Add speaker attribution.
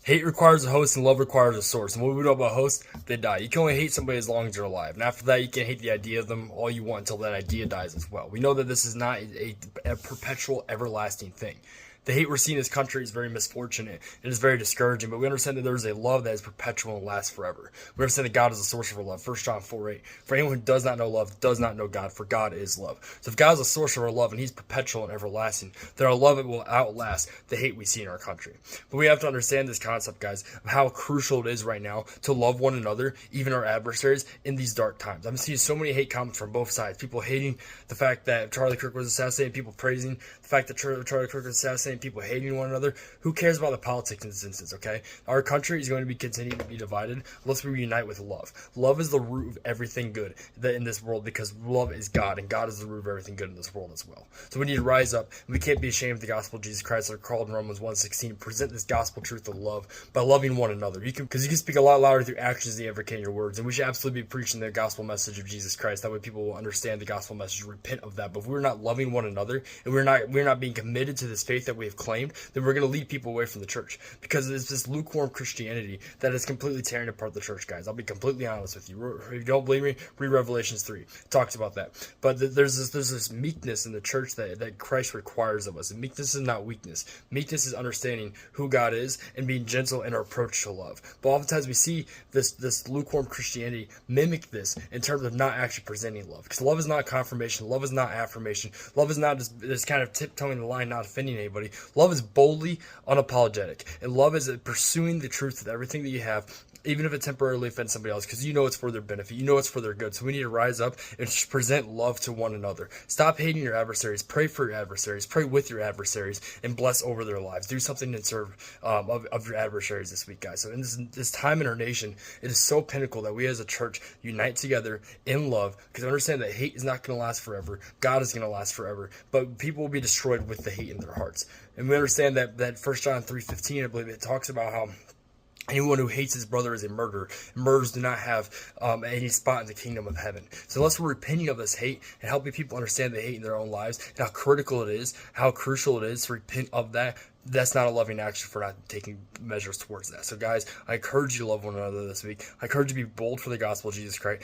Speaker 1: Hate requires a host and love requires a source. And what we know about hosts, they die. You can only hate somebody as long as they're alive. And after that, you can hate the idea of them all you want until that idea dies as well. We know that this is not a perpetual, everlasting thing. The hate we're seeing in this country is very misfortunate. It is very discouraging, but we understand that there is a love that is perpetual and lasts forever. We understand that God is the source of our love. 1 John 4:8. For anyone who does not know love does not know God, for God is love. So if God is the source of our love and He's perpetual and everlasting, then our love will outlast the hate we see in our country. But we have to understand this concept, guys, of how crucial it is right now to love one another, even our adversaries, in these dark times. I'm seeing so many hate comments from both sides. People hating the fact that Charlie Kirk was assassinated, people praising the fact that Charlie Kirk was assassinated, people hating one another. Who cares about the politics in this instance, okay? Our country is going to be continuing to be divided. Let's reunite with love. Love is the root of everything good in this world, because love is God, and God is the root of everything good in this world as well. So we need to rise up, and we can't be ashamed of the gospel of Jesus Christ, like called in Romans 1:16. Present this gospel truth of love by loving one another. Because you can speak a lot louder through actions than you ever can your words, and we should absolutely be preaching the gospel message of Jesus Christ. That way people will understand the gospel message, repent of that. But if we're not loving one another, and we're not being committed to this faith that we have claimed, then we're going to lead people away from the church, because it's this lukewarm Christianity that is completely tearing apart the church, guys. I'll be completely honest with you. If you don't believe me, read Revelations 3. It talks about that. But there's this meekness in the church that Christ requires of us. And meekness is not weakness. Meekness is understanding who God is and being gentle in our approach to love. But oftentimes we see this lukewarm Christianity mimic this in terms of not actually presenting love. Because love is not confirmation. Love is not affirmation. Love is not just this kind of tiptoeing the line, not offending anybody. Love is boldly unapologetic, and love is pursuing the truth with everything that you have, even if it temporarily offends somebody else, because you know it's for their benefit, you know it's for their good. So we need to rise up and present love to one another. Stop hating your adversaries. Pray for your adversaries. Pray with your adversaries and bless over their lives. Do something in serve of your adversaries this week, guys. So in this time in our nation, it is so pinnacle that we as a church unite together in love, because understand that hate is not going to last forever. God is going to last forever, but people will be destroyed with the hate in their hearts. And we understand that 1 John 3:15, I believe, it talks about how anyone who hates his brother is a murderer. Murderers do not have any spot in the kingdom of heaven. So unless we're repenting of this hate and helping people understand the hate in their own lives and how critical it is, how crucial it is to repent of that, that's not a loving action for not taking measures towards that. So guys, I encourage you to love one another this week. I encourage you to be bold for the gospel of Jesus Christ.